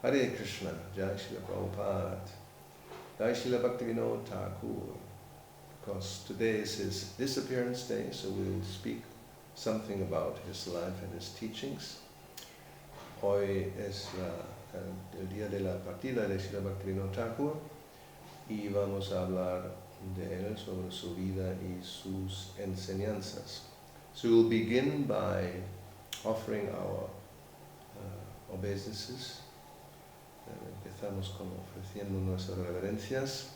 Hare Krishna, Jai Srila Prabhupada, Jai Srila Bhaktivinoda Thakura. Because today is his Disappearance Day, so we'll speak something about his life and his teachings. Hoy es el día de la partida de Srila Bhaktivinoda Thakura y vamos a hablar de él sobre su vida y sus enseñanzas. So we'll begin by offering our obeisances. Empezamos con ofreciendo nuestras reverencias.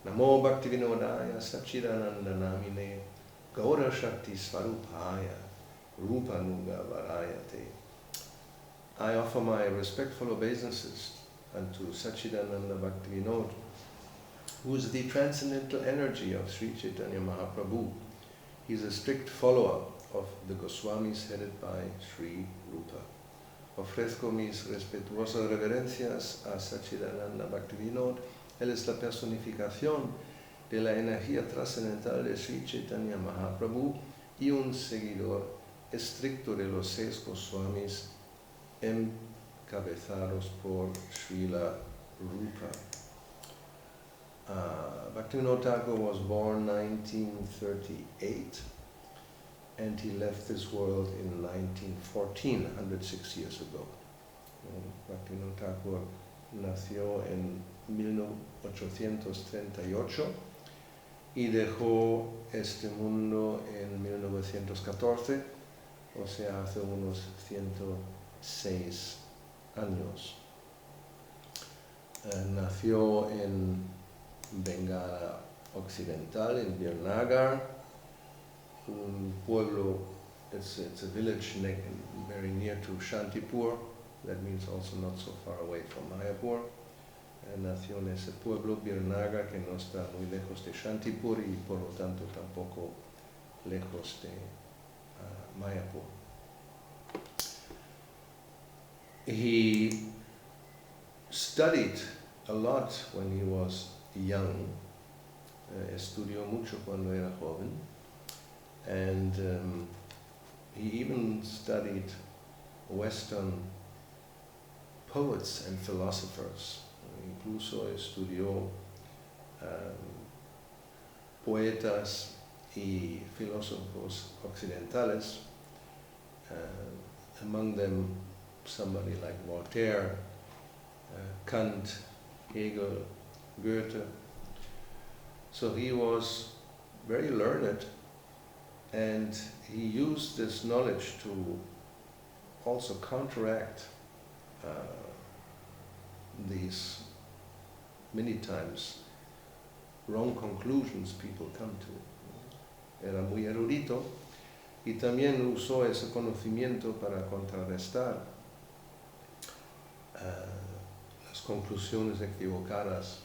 Namo Bhaktivinodaya Sachidananda Namine Gaura Shakti Svarupaya Rupanuga Varayate. I offer my respectful obeisances unto Sachidananda Bhaktivinoda, who is the transcendental energy of Sri Chaitanya Mahaprabhu. He is a strict follower of the Goswamis headed by Sri Rupa. Ofrezco mis respetuosas reverencias a Sachidananda Bhaktivinoda. Él es la personificación de la energía trascendental de Sri Chaitanya Mahaprabhu y un seguidor estricto de los 6 Goswamis encabezados por Srila Rupa. Bhaktivinoda Thakur was born 1938 and he left this world in 1914, 106 years ago. Bhaktivinoda Thakur nació en 1838 y dejó este mundo en 1914, o sea, hace unos 106 años. Nació en Bengala Occidental, en Birnagar, un pueblo, it's a village very near to Shantipur, that means also not so far away from Mayapur. Nació en ese pueblo, Birnagar, que no está muy lejos de Shantipur y por lo tanto tampoco lejos de Mayapur. He studied a lot when he was young, estudió mucho cuando era joven, and he even studied Western poets and philosophers. Incluso estudió poetas y filósofos occidentales, among them somebody like Voltaire, Kant, Hegel, Goethe. So he was very learned, and he used this knowledge to also counteract these many times wrong conclusions people come to. Era muy erudito y también usó ese conocimiento para contrarrestar las conclusiones equivocadas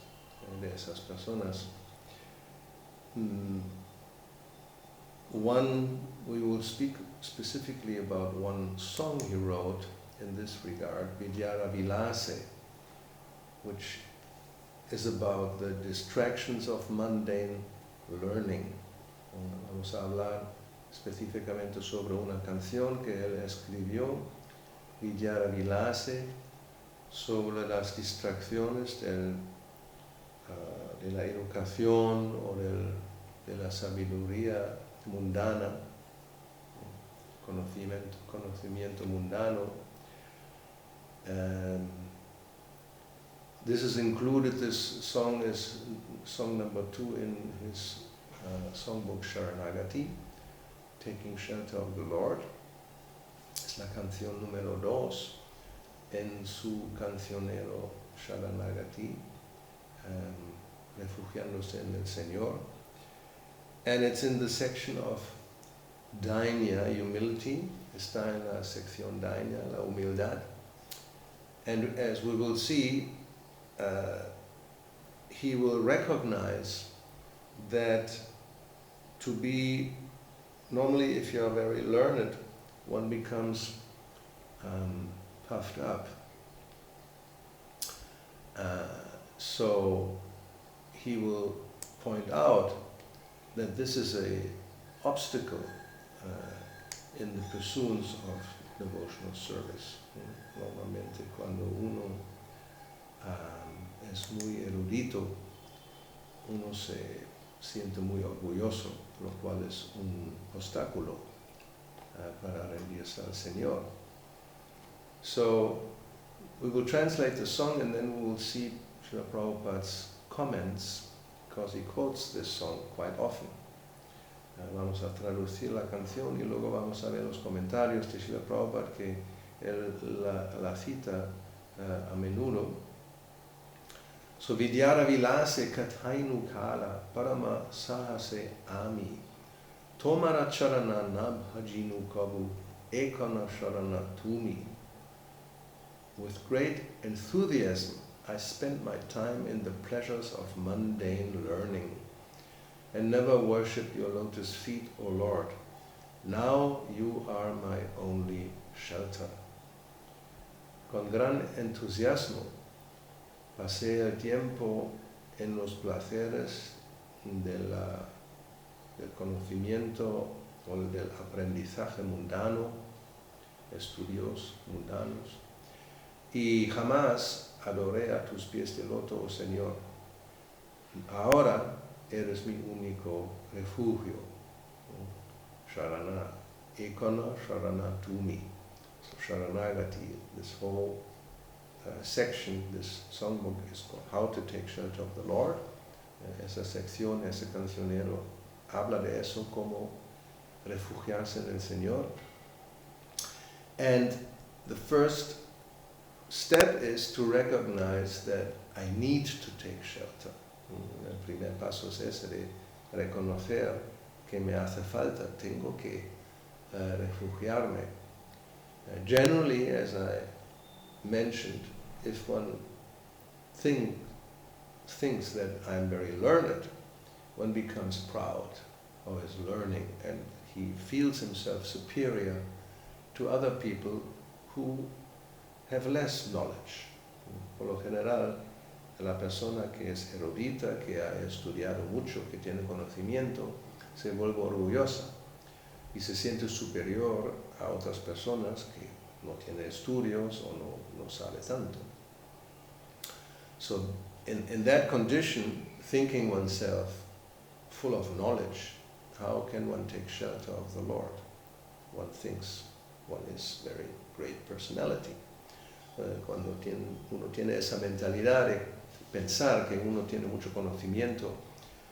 de esas personas. We will speak specifically about one song he wrote in this regard, Vidyara Vilase, which is about the distractions of mundane learning. Vamos a hablar específicamente sobre una canción que él escribió, Vidyara Vilase, sobre las distracciones de la educación o de la sabiduría mundana, conocimiento mundano. This is included, this song is song number 2 in his songbook Sharanagati, Taking Shelter of the Lord. Es la canción número 2 en su cancionero Sharanagati, refugiándose en el Señor. And it's in the section of Dainya, humility. Está en la sección Dainya, la humildad. And as we will see, he will recognize that to be, normally if you are very learned, one becomes puffed up. So he will point out that this is an obstacle in the pursuance of devotional service. Normalmente cuando uno es muy erudito, uno se siente muy orgulloso, lo cual es un obstáculo para rendirse al Señor. So we will translate the song and then we will see Srila Prabhupada's comments, because he quotes this song quite often. Vamos a traducir la canción y luego vamos a ver los comentarios de Srila Prabhupada que él la cita a menudo. So vidyara vilase kathainu kala parama sahase ami tomara charana nabhajinu kavu ekana sharana tumi. With great enthusiasm I spent my time in the pleasures of mundane learning and never worshipped your lotus feet, O Lord. Now you are my only shelter. Con gran entusiasmo pasé el tiempo en los placeres del conocimiento o del aprendizaje mundano, estudios mundanos, y jamás adoré a tus pies de loto, oh Señor. Ahora eres mi único refugio. Sharana, ekana sharana tumi. So Sharanagati, this whole section, this songbook is called How to Take Shelter of the Lord. Esa sección, ese cancionero habla de eso, como refugiarse en el Señor. And the first step is to recognize that I need to take shelter. El primer paso es ese de reconocer que me hace falta, tengo que refugiarme. Generally, as I mentioned, if one thinks that I'm very learned, one becomes proud of his learning and he feels himself superior to other people who have less knowledge. Por lo general, la persona que es erudita, que ha estudiado mucho, que tiene conocimiento, se vuelve orgullosa y se siente superior a otras personas que no tienen estudios o no sabe tanto. So in that condition, thinking oneself full of knowledge, how can one take shelter of the Lord? One thinks one is very great personality. Cuando uno tiene esa mentalidad de pensar que uno tiene mucho conocimiento,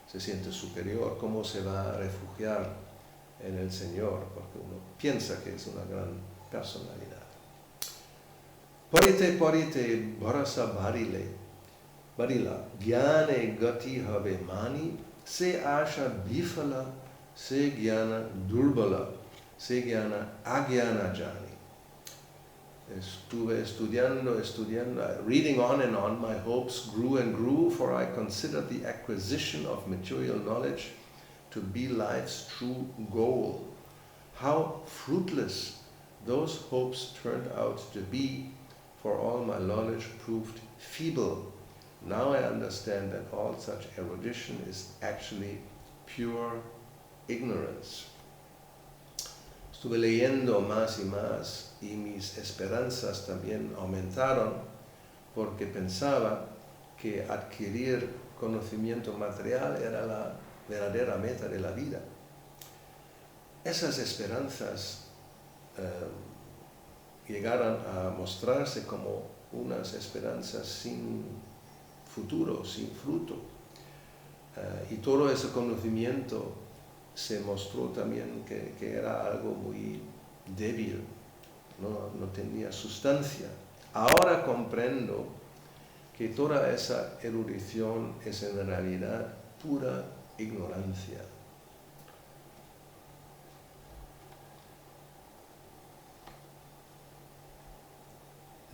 se siente superior, ¿cómo se va a refugiar en el Señor? Porque uno piensa que es una gran personalidad. Parite bharasa barila gyane gati have mani se asha bifala se gyana durbala se gyana agyana jani. Estuve estudiando, reading on and on, my hopes grew and grew, for I considered the acquisition of material knowledge to be life's true goal. How fruitless those hopes turned out to be, for all my knowledge proved feeble. Now I understand that all such erudition is actually pure ignorance. Estuve leyendo más y más y mis esperanzas también aumentaron porque pensaba que adquirir conocimiento material era la verdadera meta de la vida. Esas esperanzas llegaron a mostrarse como unas esperanzas sin futuro, sin fruto. Y todo ese conocimiento se mostró también que era algo muy débil, no tenía sustancia. Ahora comprendo que toda esa erudición es en realidad pura ignorancia.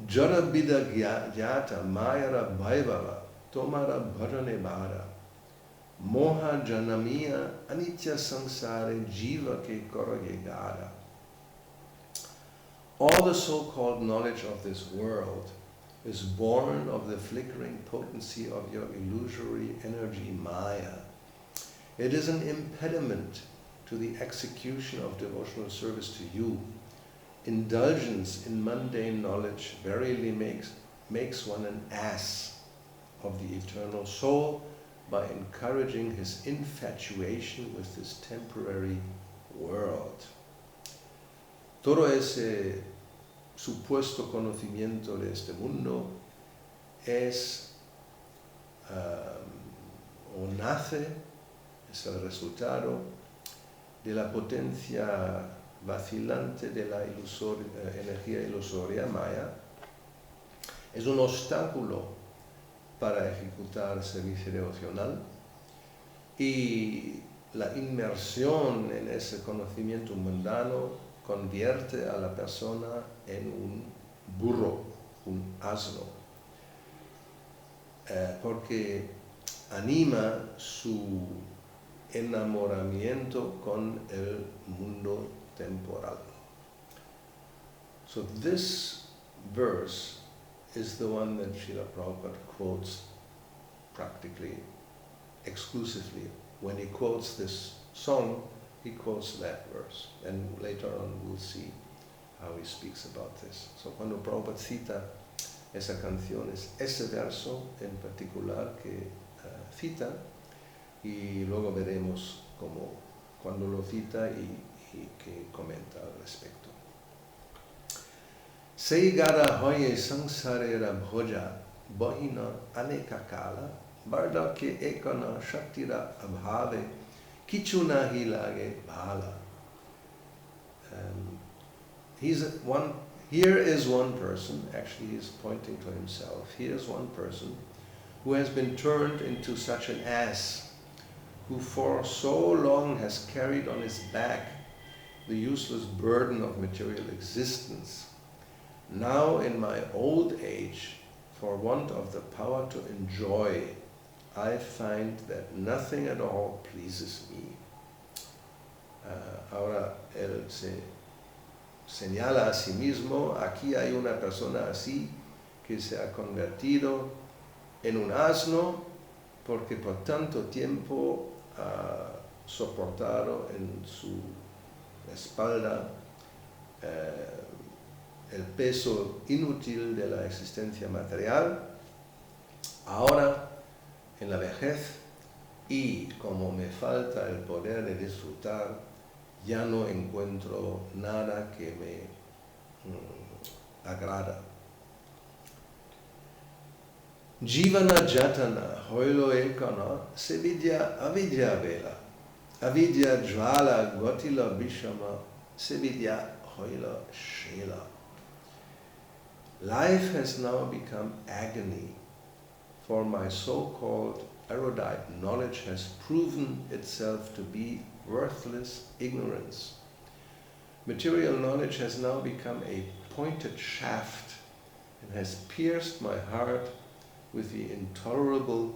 Jara bida gyata mayara bhaivava tomara bhajane bhara moha janamiya anitya sansare jiva ke korayegara. All the so-called knowledge of this world is born of the flickering potency of your illusory energy Maya. It is an impediment to the execution of devotional service to you. Indulgence in mundane knowledge verily makes one an ass. of the eternal soul by encouraging his infatuation with this temporary world. Todo ese supuesto conocimiento de este mundo es o nace, es el resultado de la potencia vacilante de la energía ilusoria maya. Es un obstáculo para ejecutar el servicio devocional y la inmersión en ese conocimiento mundano convierte a la persona en un burro, un asno, porque anima su enamoramiento con el mundo temporal. So this verse is the one that Srila Prabhupada quotes practically exclusively. When he quotes this song, he quotes that verse. And later on we'll see how he speaks about this. So cuando Prabhupada cita esa canción, es ese verso en particular que cita, y luego veremos cómo, cuando lo cita y que comenta al respecto. Seigara hoye sangsarera bhoja bahina aneka kala barda ke ekana shaktira abhave kichuna hi lage bhala. Here is one person, actually he is pointing to himself, here is one person who has been turned into such an ass, who for so long has carried on his back the useless burden of material existence. Now in my old age, for want of the power to enjoy, I find that nothing at all pleases me. Ahora él se señala a sí mismo, aquí hay una persona así que se ha convertido en un asno porque por tanto tiempo ha soportado en su espalda el peso inútil de la existencia material. Ahora, en la vejez, y como me falta el poder de disfrutar, ya no encuentro nada que me agrada. Jivana jatana hoilo ekana sevidya avidya vela. Avidya jvala gotila bishama sevidya hoila shela. Life has now become agony, for my so-called erudite knowledge has proven itself to be worthless ignorance. Material knowledge has now become a pointed shaft and has pierced my heart with the intolerable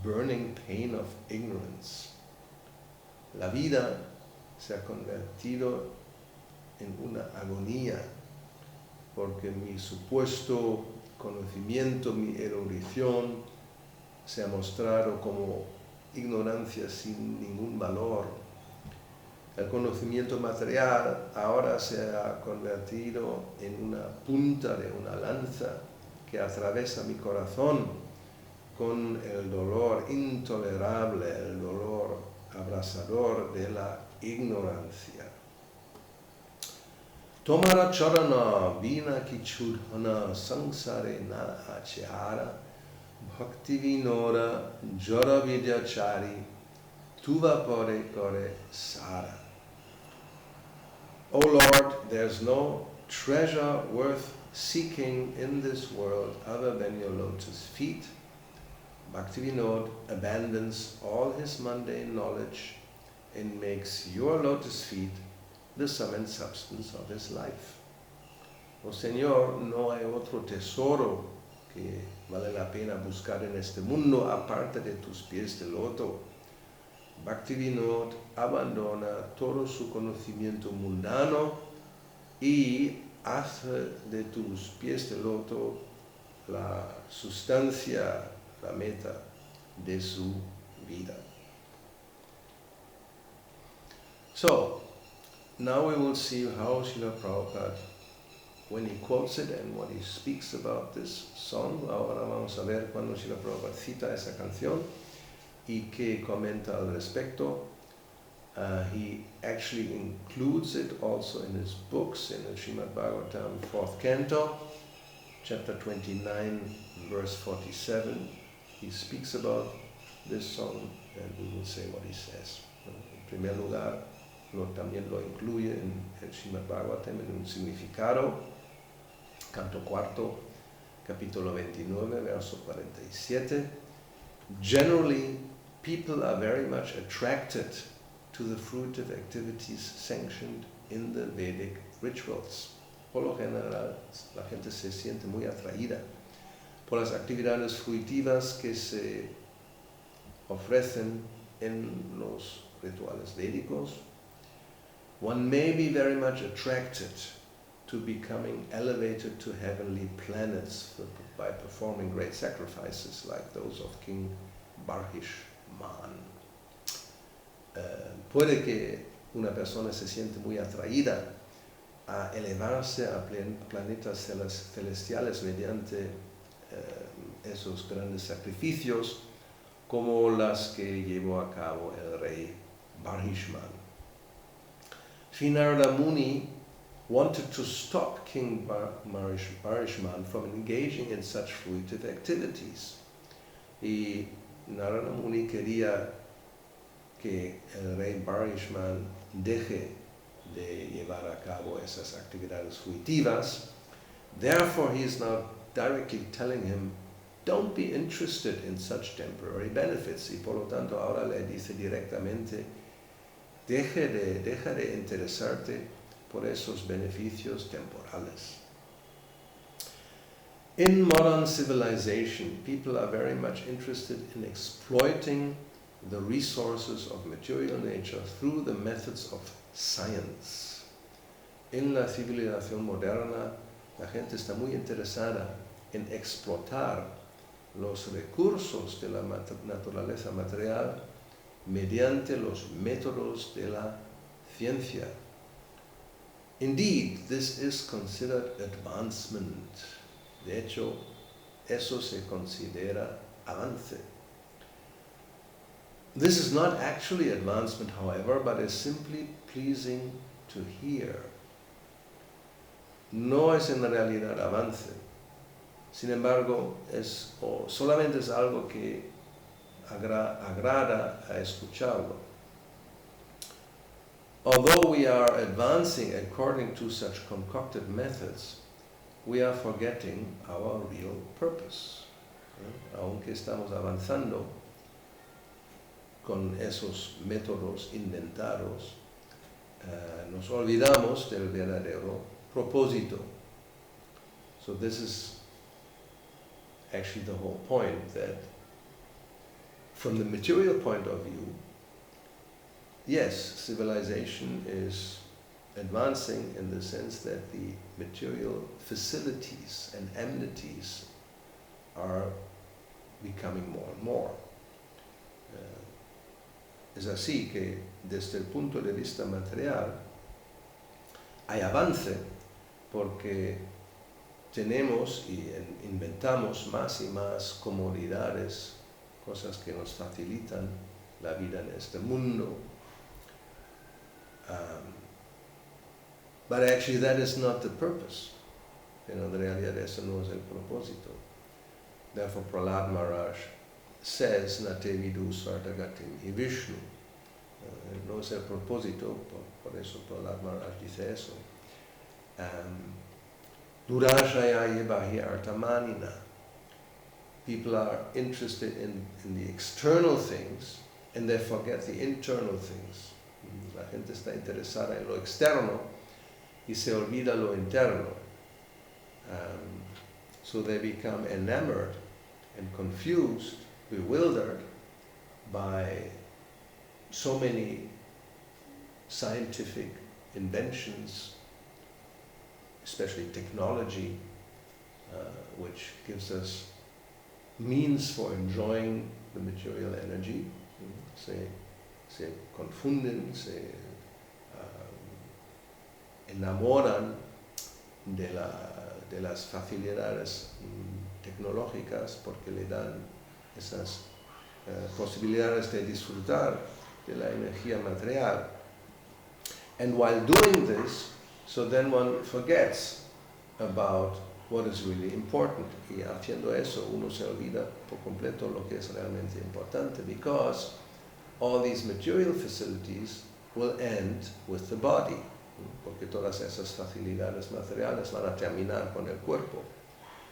burning pain of ignorance. La vida se ha convertido en una agonía porque mi supuesto conocimiento, mi erudición, se ha mostrado como ignorancia sin ningún valor. El conocimiento material ahora se ha convertido en una punta de una lanza que atraviesa mi corazón con el dolor intolerable, el dolor abrasador de la ignorancia. Tomara charana vina kichudhana sangsare na achara Bhaktivinoda jara vidyachari tuva pore kore sara. O Lord, there's no treasure worth seeking in this world other than your lotus feet. Bhaktivinoda abandons all his mundane knowledge and makes your lotus feet the sum and substance of his life. Oh Señor, no hay otro tesoro que vale la pena buscar en este mundo aparte de tus pies de loto. Bhaktivinoda abandona todo su conocimiento mundano y hace de tus pies de loto la sustancia, la meta de su vida. So, now we will see how Srila Prabhupada when he quotes it and what he speaks about this song. Ahora vamos a ver cuando Srila Prabhupada cita esa canción y que comenta al respecto. He actually includes it also in his books, in the Srimad Bhagavatam, 4th canto, chapter 29, verse 47. He speaks about this song, and we will say what he says. En primer lugar, también lo incluye en el Srimad Bhagavatam en un significado, canto cuarto, capítulo 29, verso 47. Generally, people are very much attracted to the fruitive activities sanctioned in the Vedic rituals. Por lo general, la gente se siente muy atraída por las actividades fruitivas que se ofrecen en los rituales védicos. One may be very much attracted to becoming elevated to heavenly planets by performing great sacrifices like those of King Barhishman. Puede que una persona se siente muy atraída a elevarse a planetas celestiales mediante esos grandes sacrificios como las que llevó a cabo el rey Barhishman. Sri Narada Muni wanted to stop King Barhishman from engaging in such fruitive activities. Y Narada Muni quería que el rey Barhishman deje de llevar a cabo esas actividades fruitivas. Therefore, he is now directly telling him, don't be interested in such temporary benefits. Y por lo tanto, ahora le dice directamente, deja de interesarte por esos beneficios temporales. In modern civilization, people are very much interested in exploiting the resources of material nature through the methods of science. En la civilización moderna, la gente está muy interesada en explotar los recursos de la naturaleza material mediante los métodos de la ciencia. Indeed, this is considered advancement. De hecho, eso se considera avance. This is not actually advancement, however, but is simply pleasing to hear. No es en realidad avance. Sin embargo, solamente es algo que agrada a escucharlo. Although we are advancing according to such concocted methods, we are forgetting our real purpose. Aunque estamos avanzando con esos métodos inventados, nos olvidamos del verdadero propósito. So this is actually the whole point, that from the material point of view, yes, civilization is advancing in the sense that the material facilities and amenities are becoming more and more. Es así que desde el punto de vista material hay avance porque tenemos y inventamos más y más comodidades, cosas que nos facilitan la vida en este mundo. But actually that is not the purpose. De realidad eso no es el propósito. Therefore Prahlad Maharaj says, Nate vidu svartagatim hi Vishnu. No es el propósito, por eso Prahlad Maharaj dice eso. Durashaya yebahi artamanina. People are interested in the external things and they forget the internal things. La gente está interesada en lo externo y se olvida lo interno. So they become enamored and confused, bewildered by so many scientific inventions, especially technology, which gives us means for enjoying the material energy. Se confunden, se enamoran de las facilidades tecnológicas, porque le dan esas posibilidades de disfrutar de la energía material. And while doing this, so then one forgets about what is really important. Y haciendo eso, uno se olvida por completo lo que es realmente importante, because all these material facilities will end with the body, porque todas esas facilidades materiales van a terminar con el cuerpo.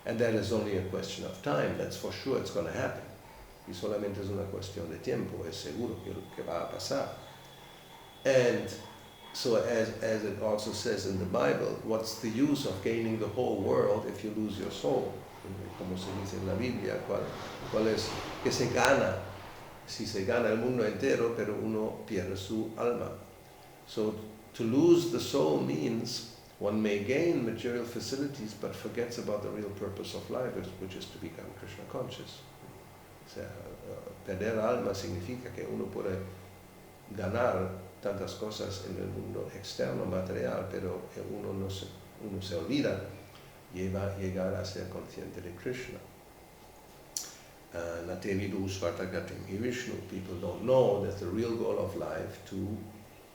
And that is only a question of time. That's for sure it's going to happen. Y solamente es una cuestión de tiempo, es seguro que va a pasar. And so as it also says in the Bible, what's the use of gaining the whole world if you lose your soul? Como se dice en la Biblia, ¿cuál es que se gana si se gana el mundo entero, pero uno pierde su alma? So to lose the soul means one may gain material facilities but forgets about the real purpose of life, which is to become Krishna conscious. O sea, perder alma significa que uno puede ganar tantas cosas en el mundo externo, material, pero uno se olvida llegar a ser consciente de Krishna. Natevidu Svartagatim I Vishnu. People don't know that the real goal of life to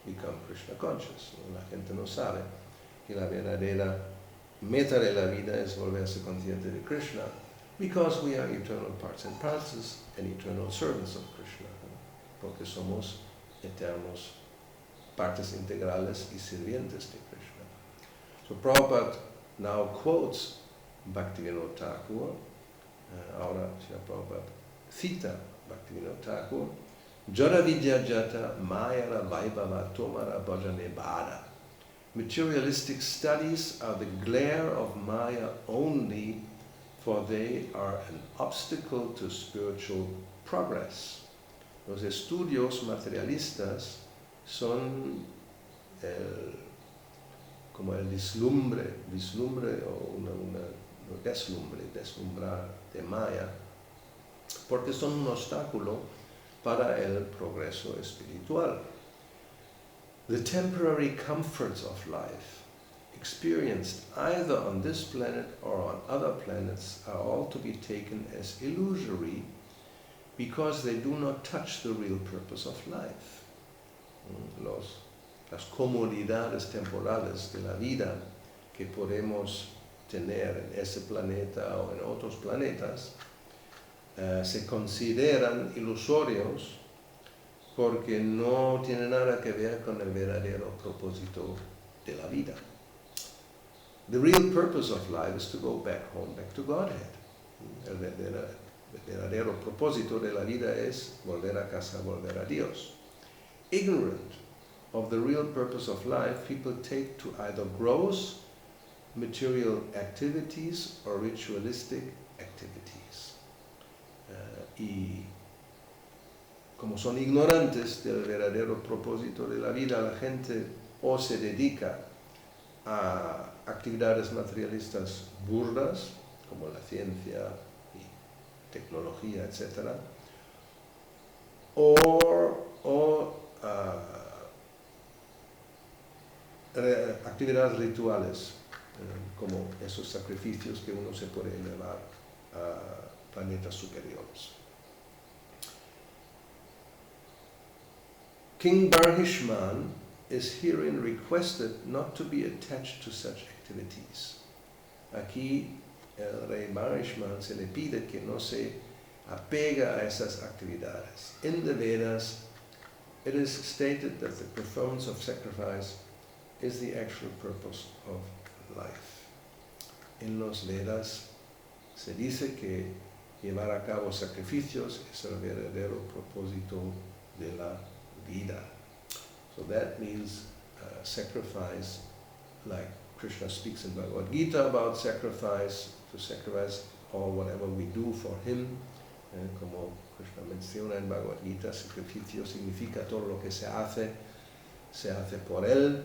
become Krishna conscious. La gente no sabe que la verdadera meta de la vida es volverse consciente de Krishna, because we are eternal parts and parcels and eternal servants of Krishna, porque somos eternos partes integrales y sirvientes de Krishna. So Prabhupada now quotes Bhaktivinoda Thakur. Ahora Srila Prabhupada cita Bhaktivinoda Thakur, Jara vidya jata mayara vaibhava tomara bhajane bhara. Materialistic studies are the glare of Maya only, for they are an obstacle to spiritual progress. Los estudios materialistas son como el vislumbre o deslumbrar de Maya, porque son un obstáculo para el progreso espiritual. The temporary comforts of life, experienced either on this planet or on other planets, are all to be taken as illusory, because they do not touch the real purpose of life. Las comodidades temporales de la vida que podemos tener en ese planeta o en otros planetas se consideran ilusorios porque no tienen nada que ver con el verdadero propósito de la vida. The real purpose of life is to go back home, back to Godhead. El verdadero propósito de la vida es volver a casa, volver a Dios. Ignorant of the real purpose of life, people take to either gross material activities or ritualistic activities. Y como son ignorantes del verdadero propósito de la vida, la gente o se dedica a actividades materialistas burdas, como la ciencia y tecnología, etc., o actividades rituales, como esos sacrificios que uno se puede elevar a planetas superiores. King Barhishman is herein requested not to be attached to such activities. Aquí el rey Barhishman se le pide que no se apega a esas actividades. In the Vedas, it is stated that the performance of sacrifice is the actual purpose of life. En los Vedas se dice que llevar a cabo sacrificios es el verdadero propósito de la vida. So that means sacrifice, like Krishna speaks in Bhagavad Gita about sacrifice, to sacrifice all whatever we do for him. Como Krishna menciona en Bhagavad Gita, sacrificio significa todo lo que se hace por él.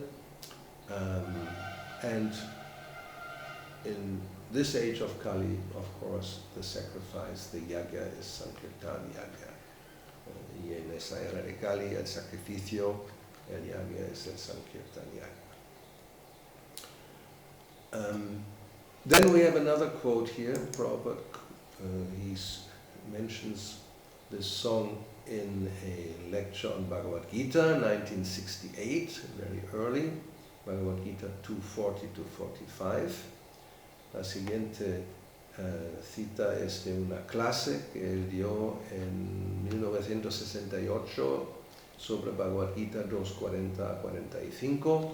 And in this age of Kali, of course, the sacrifice, the yagya, is Sankirtan yagya. Y en esa era de Kali, el sacrificio, el yagya, es el Sankirtan Then we have another quote here. Prabhupada, he mentions this song in a lecture on Bhagavad Gita, 1968, very early, Bhagavad Gita 240-45. La siguiente cita es de una clase que él dio en 1968 sobre Bhagavad Gita 240-45.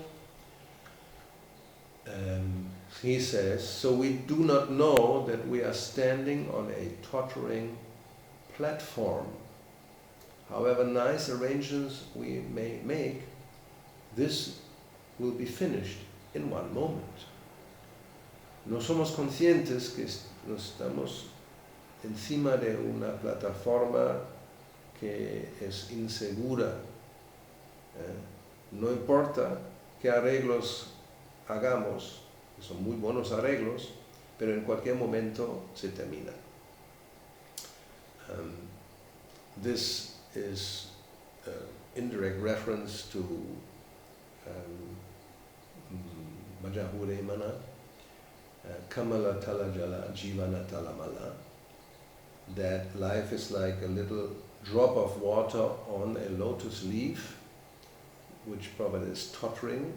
He says, so we do not know that we are standing on a tottering platform. However nice arrangements we may make, this will be finished in one moment. No somos conscientes que no estamos encima de una plataforma que es insegura. No importa qué arreglos hagamos, que son muy buenos arreglos, pero en cualquier momento se termina. This is indirect reference to Majahure Mana, Kamala Talajala Jivana Talamala, that life is like a little drop of water on a lotus leaf, which probably is tottering,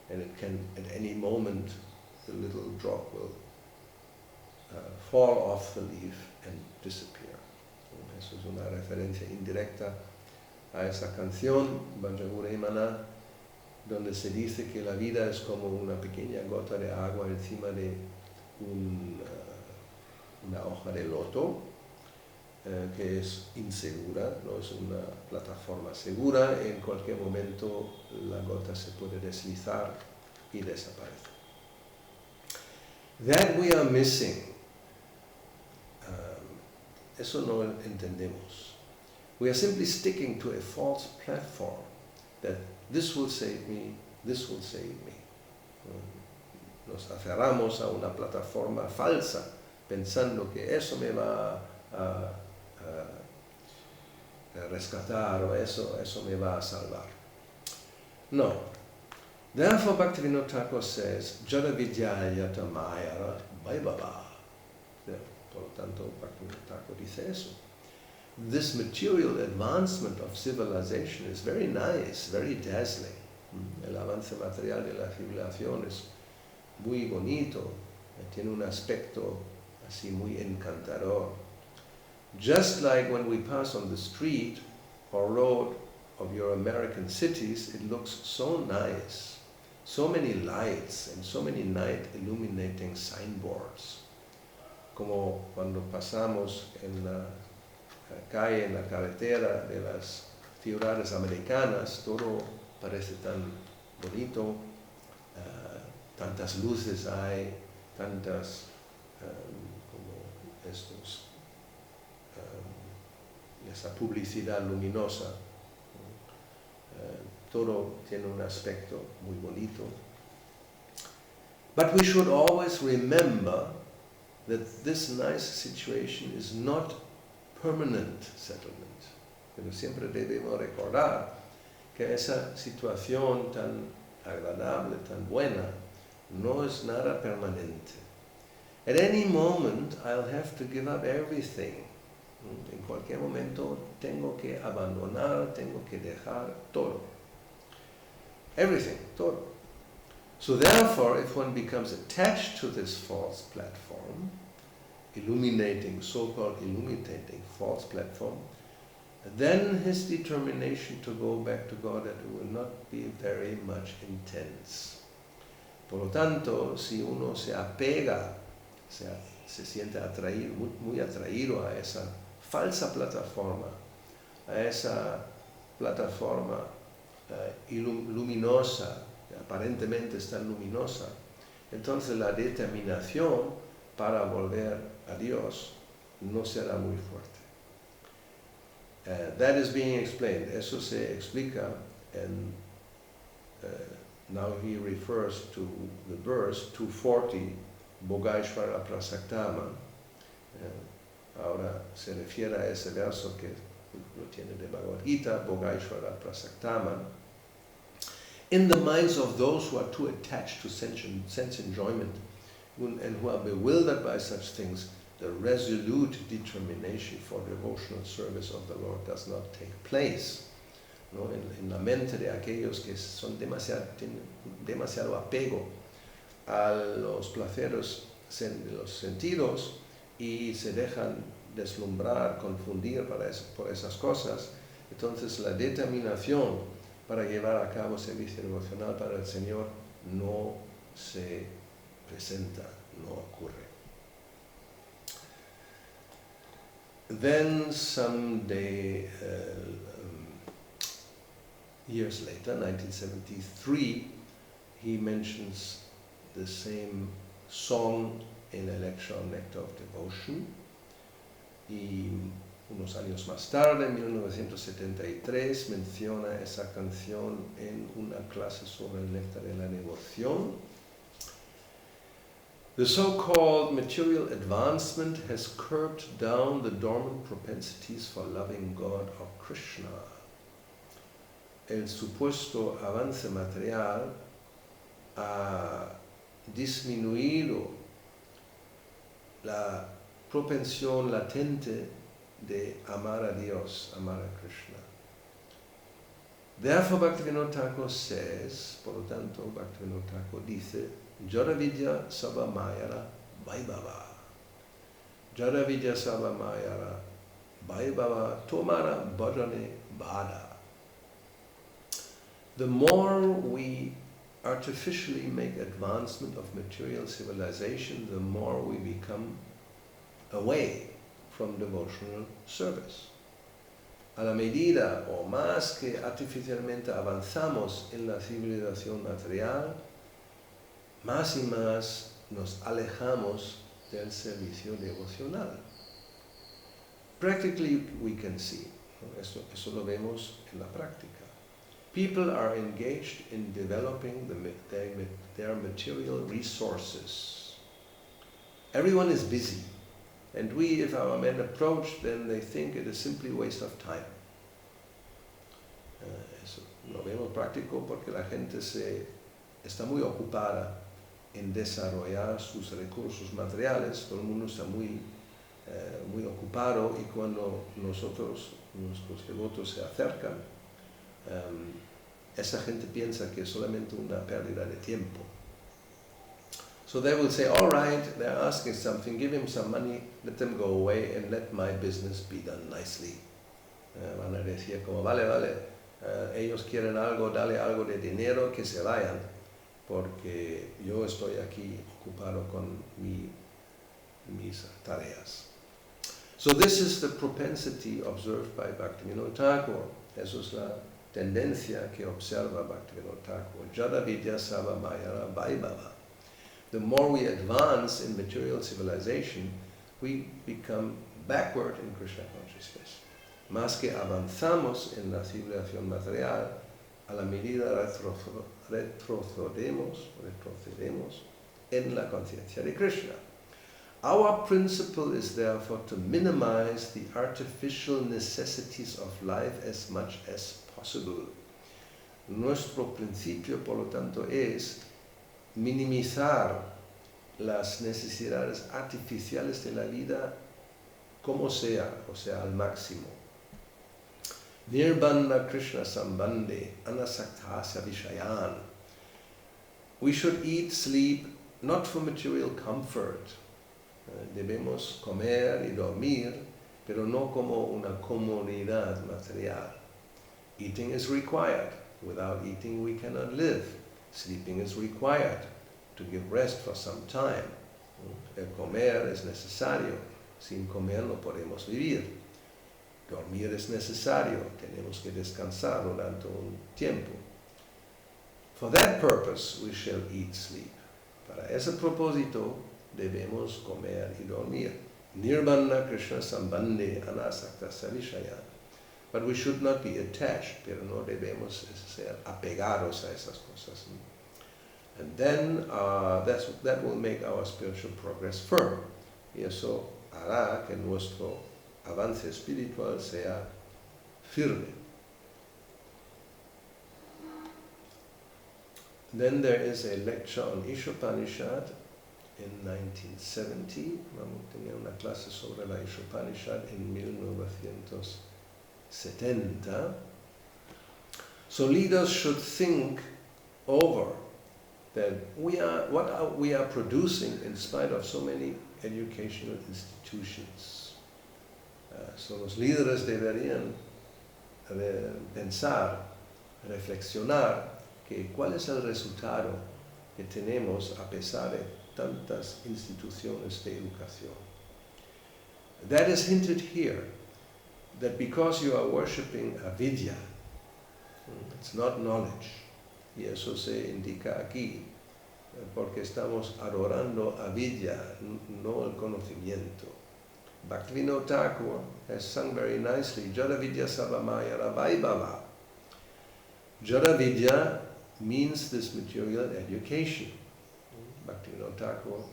and it can, at any moment, the little drop will fall off the leaf and disappear. Eso es una referencia indirecta a esa canción, Bhajahure Mana, donde se dice que la vida es como una pequeña gota de agua encima de una hoja de loto, que es insegura, no es una plataforma segura, en cualquier momento la gota se puede deslizar y desaparece. That we are missing, eso no entendemos. We are simply sticking to a false platform, that this will save me, this will save me. Nos aferramos a una plataforma falsa, pensando que eso me va a rescatar o eso me va a salvar. No. Therefore Bhaktivinoda Thakur says, Jada Vidyayata Mayara Vaibhava. Por lo tanto, Bhaktivinoda Thakur dice eso. This material advancement of civilization is very nice, very dazzling. El avance material de la civilización es muy bonito, tiene un aspecto así muy encantador. Just like when we pass on the street or road of your American cities, it looks so nice. So many lights and so many night illuminating signboards. Como cuando pasamos en la calle, en la carretera de las ciudades americanas, todo parece tan bonito, tantas luces hay, tantas como estos, esa publicidad luminosa, todo tiene un aspecto muy bonito. But we should always remember that this nice situation is not permanent settlement. Pero siempre debemos recordar que esa situación tan agradable, tan buena, no es nada permanente. At any moment, I'll have to give up everything. En cualquier momento tengo que abandonar, tengo que dejar todo. Everything, todo. So therefore, if one becomes attached to this false platform, so-called illuminating false platform, then his determination to go back to God will not be very much intense. Por lo tanto, si uno se apega, se siente atraído, muy atraído a esa falsa plataforma, a esa plataforma luminosa, aparentemente es tan luminosa, entonces la determinación para volver a Dios no será muy fuerte. That is being explained. Eso se explica, and now he refers to the verse 240, Bhogaishvara Prasaktama. Ahora se refiere a ese verso que lo tiene de Bhagavad Gita, Bhogaishvara Prasaktama. in the minds of those who are too attached to sense enjoyment and who are bewildered by such things, the resolute determination for devotional service of the Lord does not take place. ¿No? En la mente de aquellos que tienen demasiado apego a los placeres de los sentidos y se dejan deslumbrar, confundir por esas cosas, entonces la determinación para llevar a cabo servicio devocional para el Señor no se presenta, no ocurre. Then someday, years later, 1973, he mentions the same song in a lecture on Nectar of Devotion. Y unos años más tarde, en 1973, menciona esa canción en una clase sobre el néctar de la devoción. The so-called material advancement has curbed down the dormant propensities for loving God or Krishna. El supuesto avance material ha disminuido la propensión latente de amar a Dios, amar a Krishna. Therefore, Bhaktivinoda Thakur says, por lo tanto, Bhaktivinoda Thakur dice, Jadavidya Sabha Mayara Vaibhava. Jadavidya Sabha Mayara Vaibhava Tomara Bhajane Bhada. The more we artificially make advancement of material civilization, the more we become away from devotional service. A la medida o más que artificialmente avanzamos en la civilización material, más y más nos alejamos del servicio devocional. Practically we can see, ¿no? Eso lo vemos en la práctica. People are engaged in developing their material resources. Everyone is busy. And we, if our men approach, then they think it is simply waste of time. Eso lo vemos práctico porque la gente está muy ocupada en desarrollar sus recursos materiales. Todo el mundo está muy ocupado, y cuando nuestros devotos se acercan, esa gente piensa que es solamente una pérdida de tiempo. So they will say, all right, they're asking something, give him some money, let them go away, and let my business be done nicely. Van a decir como, vale, ellos quieren algo, dale algo de dinero, que se vayan, porque yo estoy aquí ocupado con mis tareas. So this is the propensity observed by Bhaktivinoda Thakur. Eso es la tendencia que observa Bhaktivinoda Thakur. Jada vidya sava mayara vaibhava. The more we advance in material civilization, we become backward in Krishna consciousness. Más que avanzamos en la civilización material, a la medida retrocedemos en la conciencia de Krishna. Our principle is therefore to minimize the artificial necessities of life as much as possible. Nuestro principio, por lo tanto, es minimizar las necesidades artificiales de la vida como sea, o sea, al máximo. Nirbandha Krishna Sambandhe Anasaktasya Vishayan. We should eat, sleep, not for material comfort. Debemos comer y dormir, pero no como una comodidad material. Eating is required. Without eating we cannot live. Sleeping is required to give rest for some time. El comer es necesario. Sin comer no podemos vivir. Dormir es necesario. Tenemos que descansar durante un tiempo. For that purpose we shall eat, sleep. Para ese propósito debemos comer y dormir. Nirbandha Krishna Sambandhe Anasaktasya Vishaya. But we should not be attached, pero no debemos ser apegados a esas cosas. And then that will make our spiritual progress firm. Y eso hará que nuestro avance espiritual sea firme. Then there is a lecture on Ishopanishad in 1970. Tenía una clase sobre la Ishopanishad en 1970. So leaders should think over that we are producing in spite of so many educational institutions. So los líderes deberían pensar, reflexionar que cuál es el resultado que tenemos a pesar de tantas instituciones de educación. That is hinted here, that because you are worshipping avidya, it's not knowledge, y eso se indica aquí, porque estamos adorando avidya, no el conocimiento. Bhaktivinoda Thakura has sung very nicely, Jada Vidya Sabamaya Ravaibhava. Jada Vidya means this material education. Bhaktivinoda Thakura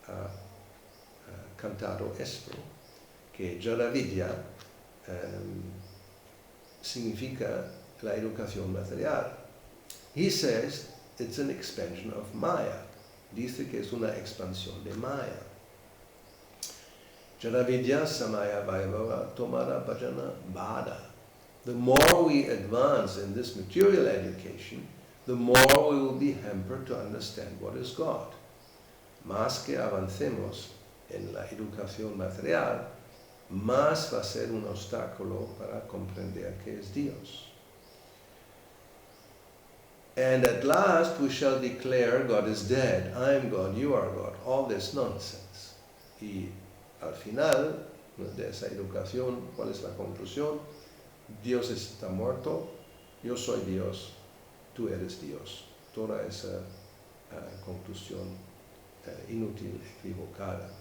ha cantado esto, que Jada Vidya significa la educación material. He says it's an expansion of Maya. Dice que es una expansión de Maya. Jada Vidya Samaya Vaibhava Tomara Bhajana Bhada. The more we advance in this material education, the more we will be hampered to understand what is God. Más que avancemos en la educación material, más va a ser un obstáculo para comprender qué es Dios. And at last we shall declare God is dead, I am God, you are God, all this nonsense. Y al final de esa educación, ¿cuál es la conclusión? Dios está muerto, yo soy Dios, tú eres Dios. Toda esa conclusión inútil, equivocada.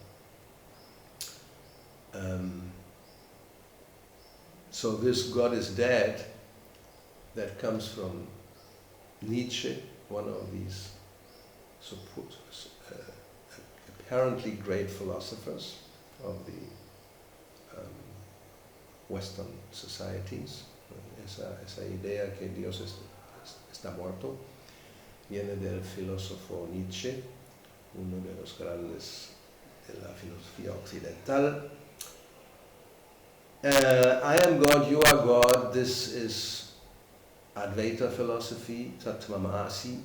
So this God is dead, that comes from Nietzsche, one of these apparently great philosophers of the Western societies. Esa idea que Dios está muerto viene del filósofo Nietzsche, uno de los grandes de la filosofía occidental. I am God, you are God, this is Advaita philosophy, Tattvamasi.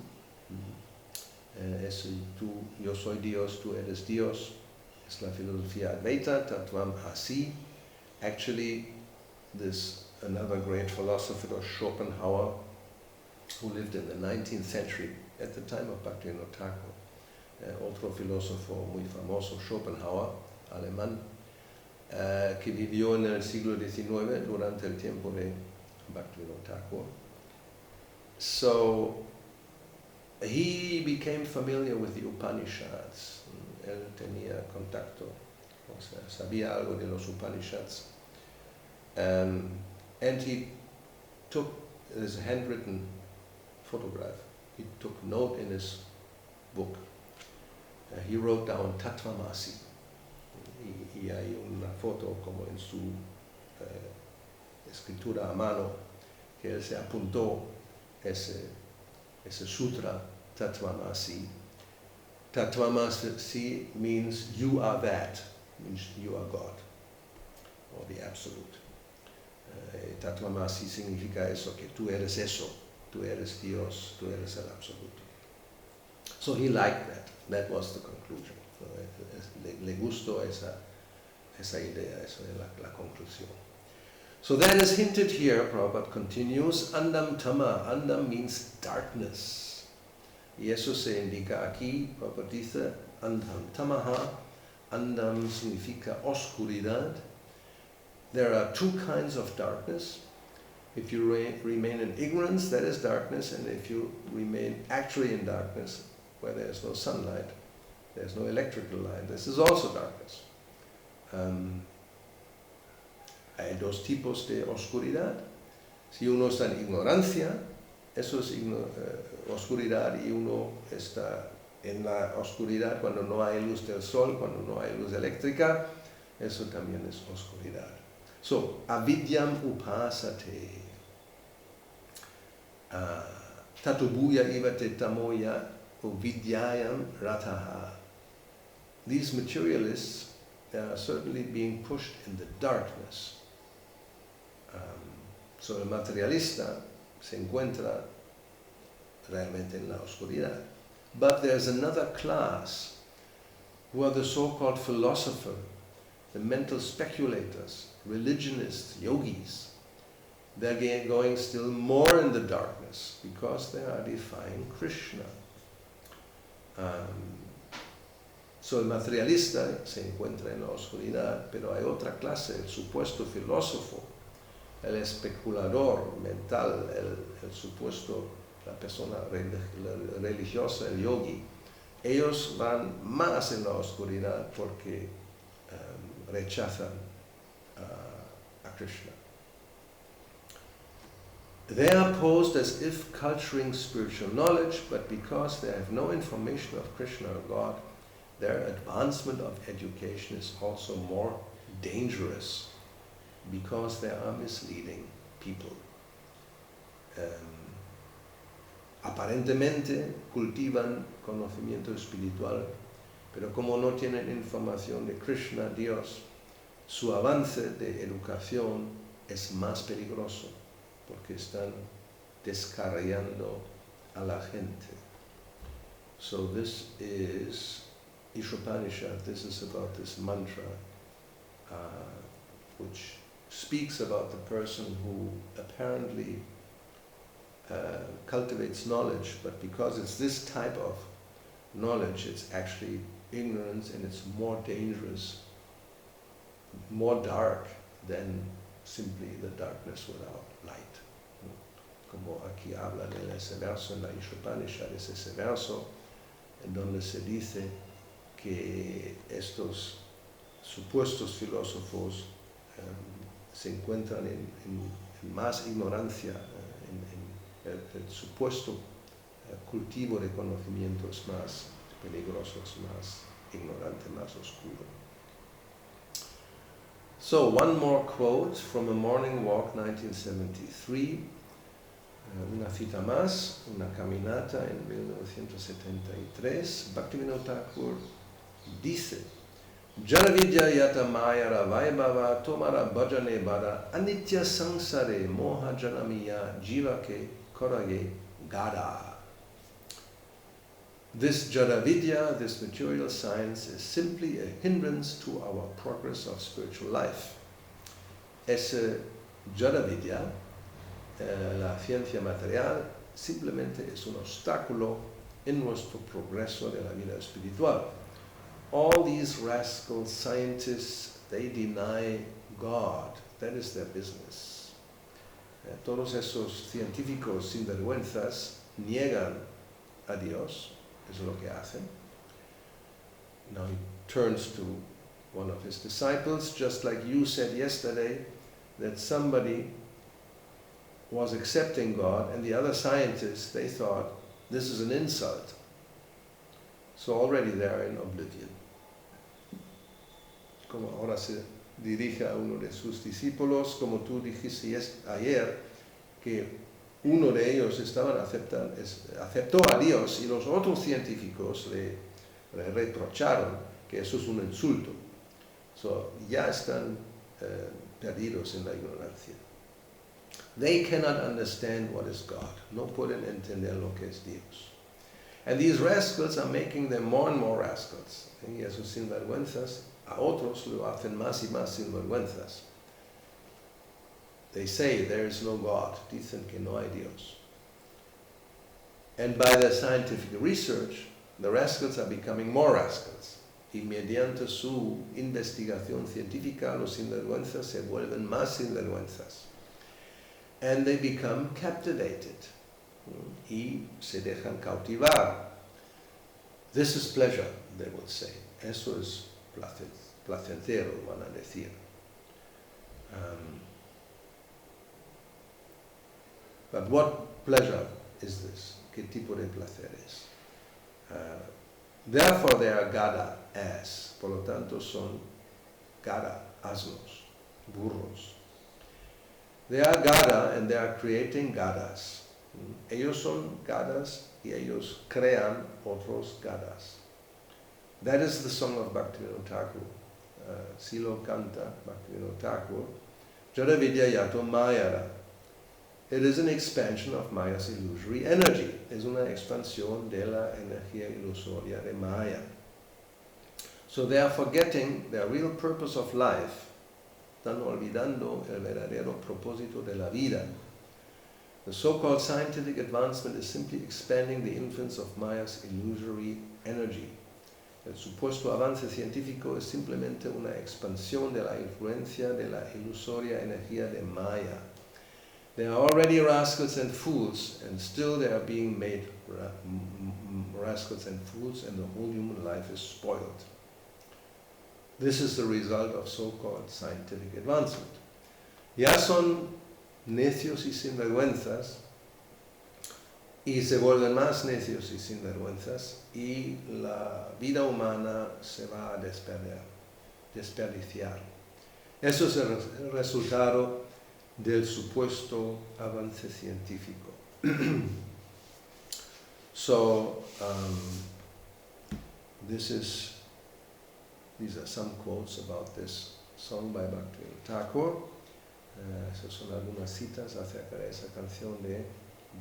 Yo soy Dios, tú eres Dios. Es la filosofía Advaita, Tattvamasi. Actually, another great philosopher, Schopenhauer, who lived in the 19th century at the time of Bhaktivinoda Thakura. Otro filósofo muy famoso, Schopenhauer, alemán, que vivió en el siglo XIX durante el tiempo de Bhaktivinoda Thakura. So he became familiar with the Upanishads. Él tenía contacto, o sea, sabía algo de los Upanishads. And he took, there's a handwritten photograph, he took note in his book. He wrote down Tattvamasi. Y hay una foto como en su escritura a mano, que él se apuntó ese sutra, Tattvamasi. Tattvamasi means you are that, means you are God, or the Absolute. Tattvamasi significa eso, que tú eres eso, tú eres Dios, tú eres el Absoluto. So he liked that. That was the conclusion. Le gustó esa idea, esa es la conclusión. So that is hinted here, Prabhupada continues, Andam Tama. Andam means darkness. Y eso se indica aquí, Prabhupada dice, Andam Tamaha. Andam significa oscuridad. There are two kinds of darkness. If you remain in ignorance, that is darkness, and if you remain actually in darkness, where there is no sunlight, there is no electrical light, this is also darkness. Hay dos tipos de oscuridad. Si uno está en ignorancia, eso es oscuridad, y uno está en la oscuridad cuando no hay luz del sol, cuando no hay luz eléctrica, eso también es oscuridad. So, avidyam upasate. tatubuya ivate tamoya vidyayam rataha. These materialists are certainly being pushed in the darkness. So el materialista se encuentra realmente en la oscuridad. But there's another class who are the so-called philosopher, the mental speculators, religionists, yogis. They're going still more in the darkness because they are defying Krishna. So el materialista se encuentra en la oscuridad, pero hay otra clase, el supuesto filósofo, el especulador mental, el supuesto, la persona religiosa, el yogi. Ellos van más en la oscuridad porque rechazan a Krishna. They are posed as if culturing spiritual knowledge, but because they have no information of Krishna or God, their advancement of education is also more dangerous because they are misleading people. Aparentemente cultivan conocimiento espiritual, pero como no tienen información de Krishna, Dios, su avance de educación es más peligroso porque están descarriando a la gente. So this is Ishopanishad. This is about this mantra which speaks about the person who apparently cultivates knowledge, but because it's this type of knowledge, it's actually ignorance, and it's more dangerous, more dark than simply the darkness without light. Como aquí habla de ese verso en la Ishopanishad, es ese verso en donde se dice que estos supuestos filósofos se encuentran en más ignorancia, el supuesto cultivo de conocimiento es más peligroso, es más ignorante, más oscuro. So one more quote from A Morning Walk 1973, una cita más, una caminata en 1973. Bhaktivinoda Thakur dice: Jaravidya yata mayara vaibhava tomara bhajane bada anitya sangsare moha janamiya jivake korage gada. This Jaravidya, this material science, is simply a hindrance to our progress of spiritual life. Ese Jaravidya, la ciencia material, simplemente es un obstáculo en nuestro progreso de la vida espiritual. All these rascal scientists, they deny God. That is their business. Todos esos científicos sinvergüenzas niegan a Dios. Eso es lo que hacen. Now he turns to one of his disciples, just like you said yesterday, that somebody was accepting God, and the other scientists, they thought, this is an insult. So already they are in oblivion. Como ahora se dirige a uno de sus discípulos, como tú dijiste ayer, que uno de ellos aceptó a Dios y los otros científicos le reprocharon que eso es un insulto. So, ya están perdidos en la ignorancia. They cannot understand what is God. No pueden entender lo que es Dios. And these rascals are making them more and more rascals. Y esos sinvergüenzas a otros lo hacen más y más sinvergüenzas. They say there is no God. Dicen que no hay Dios. And by their scientific research, the rascals are becoming more rascals. Y mediante su investigación científica, los sinvergüenzas se vuelven más sinvergüenzas. And they become captivated. Y se dejan cautivar. This is pleasure, they will say. Eso es placentero, van a decir. But what pleasure is this? ¿Qué tipo de placer es? Therefore they are gada, ass. Por lo tanto son gada, asnos, burros. They are gada and they are creating gadas. Ellos son gadas y ellos crean otros gadas. That is the song of Bhaktivinoda Thakur. Si lo canta Bhaktivinoda Thakur. Jada vidya yato mayara. It is an expansion of Maya's illusory energy. Es una expansión de la energía ilusoria de Maya. So they are forgetting the real purpose of life. Están olvidando el verdadero propósito de la vida. The so-called scientific advancement is simply expanding the influence of Maya's illusory energy. El supuesto avance científico es simplemente una expansión de la influencia de la ilusoria energía de Maya. They are already rascals and fools, and still they are being made rascals and fools, and the whole human life is spoiled. This is the result of so-called scientific advancement. Ya son necios y sinvergüenzas, y se vuelven más necios y sinvergüenzas, y la vida humana se va a desperdiciar. Eso es el resultado del supuesto avance científico. So, these are some quotes about this song by Bhaktivinoda Thakur. Esas son algunas citas acerca de esa canción de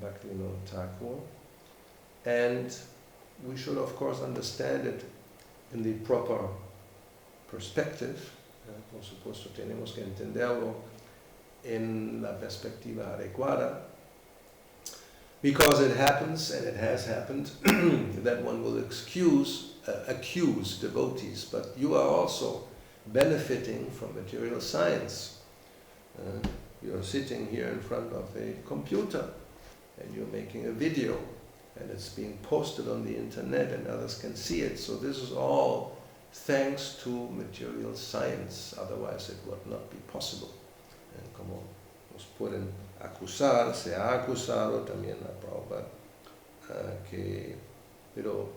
Bhaktivinoda Thakur. And we should, of course, understand it in the proper perspective. Por supuesto, tenemos que entenderlo en la perspectiva adecuada. Because it happens, and it has happened, that one will accuse devotees, but you are also benefiting from material science. You're sitting here in front of a computer, and you're making a video, and it's being posted on the internet, and others can see it. So this is all thanks to material science, otherwise it would not be possible. And como nos pueden acusar, se ha acusado también a Prabhupada, pero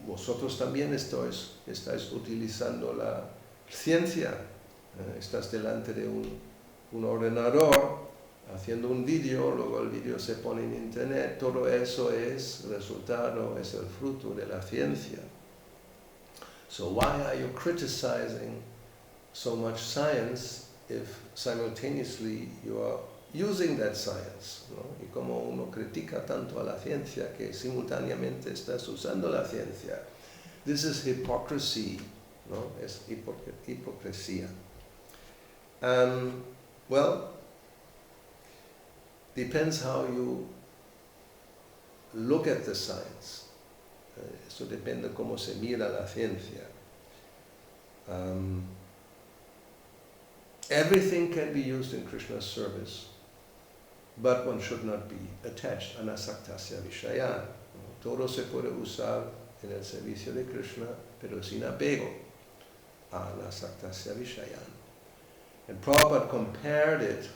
vosotros también estáis utilizando la ciencia, estás delante de un ordenador haciendo un vídeo, luego el vídeo se pone en internet, todo eso es resultado, es el fruto de la ciencia. So why are you criticizing so much science if simultaneously you are using that science, ¿no? Y como uno critica tanto a la ciencia que simultáneamente estás usando la ciencia. This is hypocrisy, ¿no? Es hipocresía. Well, depends how you look at the science. Eso depende cómo se mira la ciencia. Everything can be used in Krishna's service, but one should not be attached. Anasaktasya vishayan. Todo se puede usar en el servicio de Krishna, pero sin apego. Anasaktasya vishayan. And Prabhupada compared it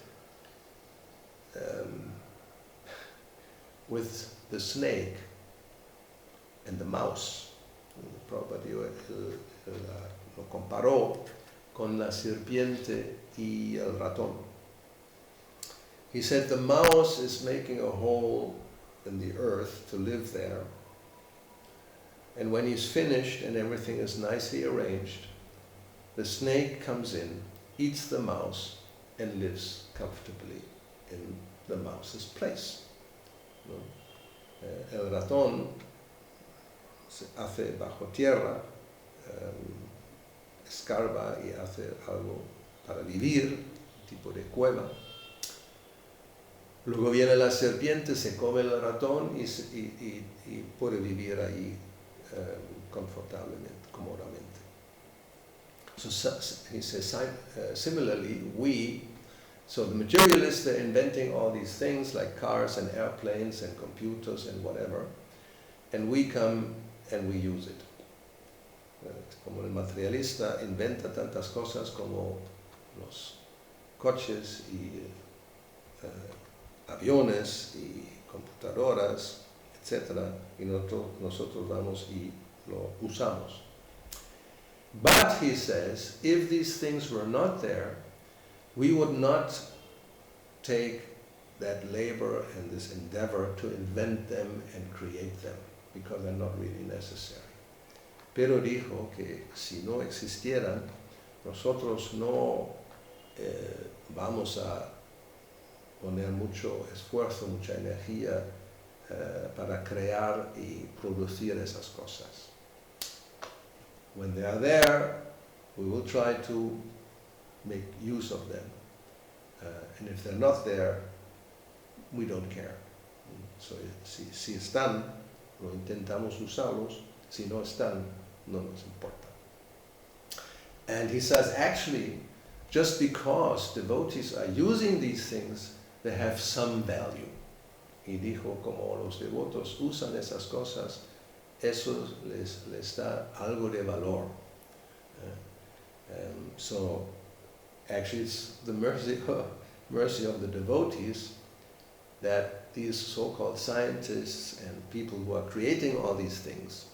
with the snake and the mouse. Prabhupada lo comparó con la serpiente y el ratón. He said the mouse is making a hole in the earth to live there, and when he's finished and everything is nicely arranged, the snake comes in, eats the mouse, and lives comfortably in the mouse's place. El ratón se hace bajo tierra, escarba y hace algo para vivir, tipo de cueva. Luego viene la serpiente, se come el ratón y puede vivir ahí confortablemente, cómodamente. So he says, similarly, so the materialists, they're inventing all these things like cars and airplanes and computers and whatever, and we come and we use it. Como el materialista inventa tantas cosas como los coches y aviones y computadoras, etc. Y nosotros vamos y lo usamos. But, he says, if these things were not there, we would not take that labor and this endeavor to invent them and create them, because they're not really necessary. Pero dijo que si no existieran, nosotros no vamos a poner mucho esfuerzo, mucha energía para crear y producir esas cosas. When they are there, we will try to make use of them. And if they're not there, we don't care. So, si están, lo intentamos usarlos. Si no están, no nos importa. And he says, actually, just because devotees are using these things, they have some value. Y dijo, como los devotos usan esas cosas, eso les da algo de valor. So, actually, it's the mercy of the devotees that these so-called scientists and people who are creating all these things,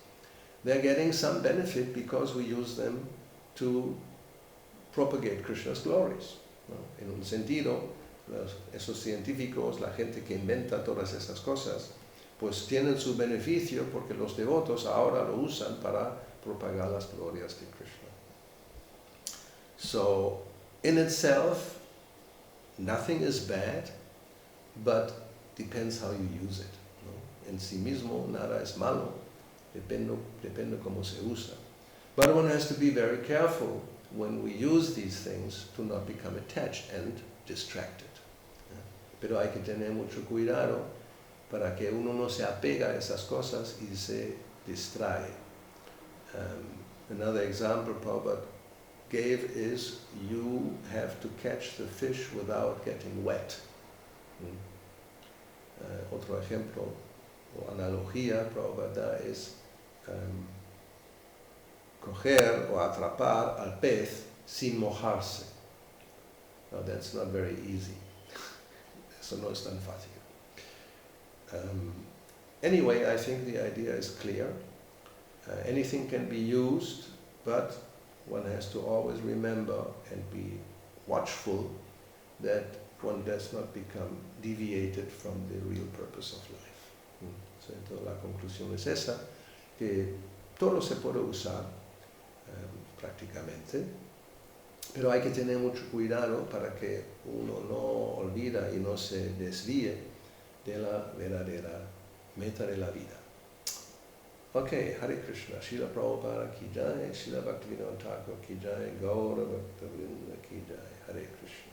they're getting some benefit because we use them to propagate Krishna's glories. ¿No? En un sentido, esos científicos, la gente que inventa todas esas cosas, pues tienen su beneficio porque los devotos ahora lo usan para propagar las glorias de Krishna. So, in itself, nothing is bad, but depends how you use it. ¿No? En sí mismo nada es malo, depende cómo se usa. But one has to be very careful when we use these things to not become attached and distracted. Pero hay que tener mucho cuidado para que uno no se apega a esas cosas y se distrae. Another example Prabhupada gave is you have to catch the fish without getting wet. Otro ejemplo o analogía Prabhupada es coger o atrapar al pez sin mojarse. Now that's not very easy. Eso no es tan fácil. Anyway, I think the idea is clear. Anything can be used, but one has to always remember and be watchful that one does not become deviated from the real purpose of life. So, entonces la conclusión es esa, que todo se puede usar prácticamente, pero hay que tener mucho cuidado para que uno no olvida y no se desvíe de la verdadera meta de la vida. Okay, Hare Krishna, Srila Prabhupada ki jai, Srila Bhaktivinoda Thakur ki jai, Gauravani ki jai, Hare Krishna.